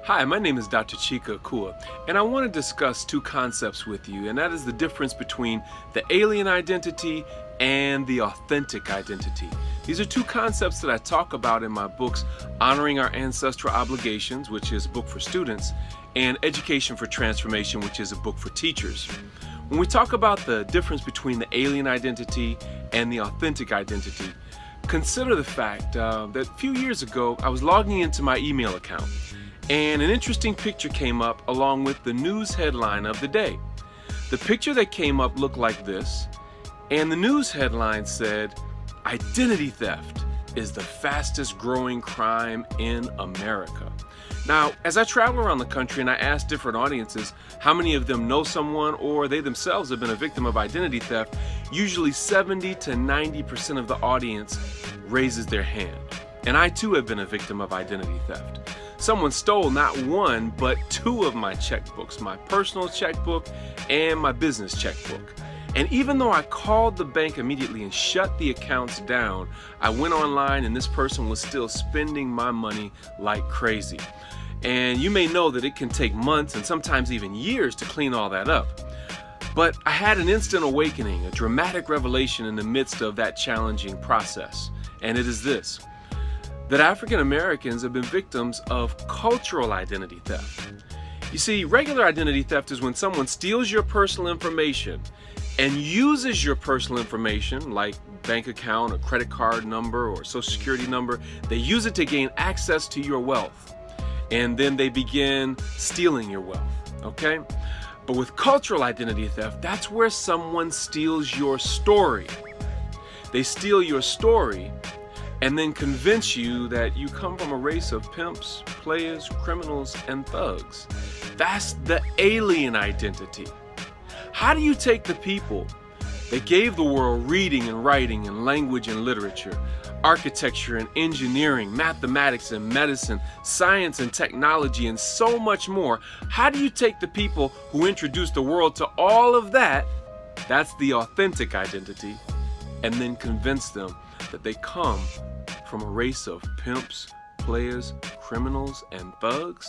Hi, my name is Dr. Chike Akua, and I want to discuss two concepts with you, and that is the difference between the alien identity and the authentic identity. These are two concepts that I talk about in my books, Honoring Our Ancestral Obligations, which is a book for students, and Education for Transformation, which is a book for teachers. When we talk about the difference between the alien identity and the authentic identity, consider the fact that a few years ago, I was logging into my email account, and an interesting picture came up along with the news headline of the day. The picture that came up looked like this, and the news headline said, "Identity theft is the fastest growing crime in America." Now, as I travel around the country and I ask different audiences how many of them know someone or they themselves have been a victim of identity theft, usually 70 to 90% of the audience raises their hand. And I too have been a victim of identity theft. Someone stole not one, but two of my checkbooks, my personal checkbook and my business checkbook. And even though I called the bank immediately and shut the accounts down, I went online and this person was still spending my money like crazy. And you may know that it can take months and sometimes even years to clean all that up. But I had an instant awakening, a dramatic revelation in the midst of that challenging process. And it is this: that African Americans have been victims of cultural identity theft. You see, regular identity theft is when someone steals your personal information and uses your personal information, like bank account, or credit card number, or social security number. They use it to gain access to your wealth, and then they begin stealing your wealth, okay? But with cultural identity theft, that's where someone steals your story. They steal your story and then convince you that you come from a race of pimps, players, criminals, and thugs. That's the alien identity. How do you take the people that gave the world reading and writing and language and literature, architecture and engineering, mathematics and medicine, science and technology, and so much more? How do you take the people who introduced the world to all of that, that's the authentic identity, and then convince them that they come from a race of pimps, players, criminals, and thugs?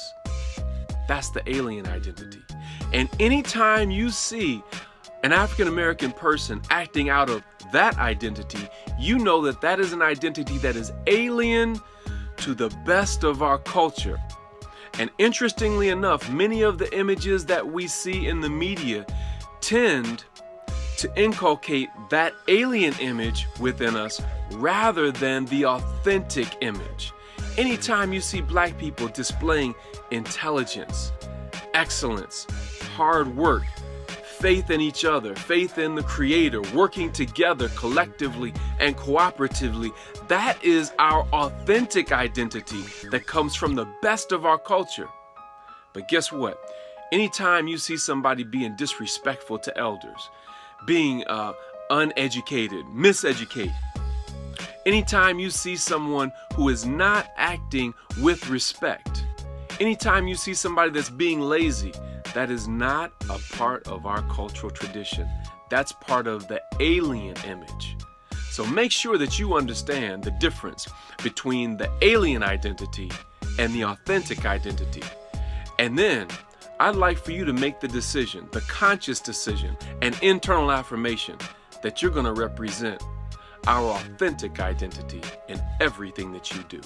That's the alien identity. And anytime you see an African American person acting out of that identity, you know that that is an identity that is alien to the best of our culture. And interestingly enough, many of the images that we see in the media tend to inculcate that alien image within us rather than the authentic image. Anytime you see black people displaying intelligence, excellence, hard work, faith in each other, faith in the Creator, working together collectively and cooperatively, that is our authentic identity that comes from the best of our culture. But guess what? Anytime you see somebody being disrespectful to elders, being uneducated, miseducated, anytime you see someone who is not acting with respect, anytime you see somebody that's being lazy, that is not a part of our cultural tradition. That's part of the alien image. So make sure that you understand the difference between the alien identity and the authentic identity. And then I'd like for you to make the decision, the conscious decision, and internal affirmation that you're going to represent our authentic identity in everything that you do.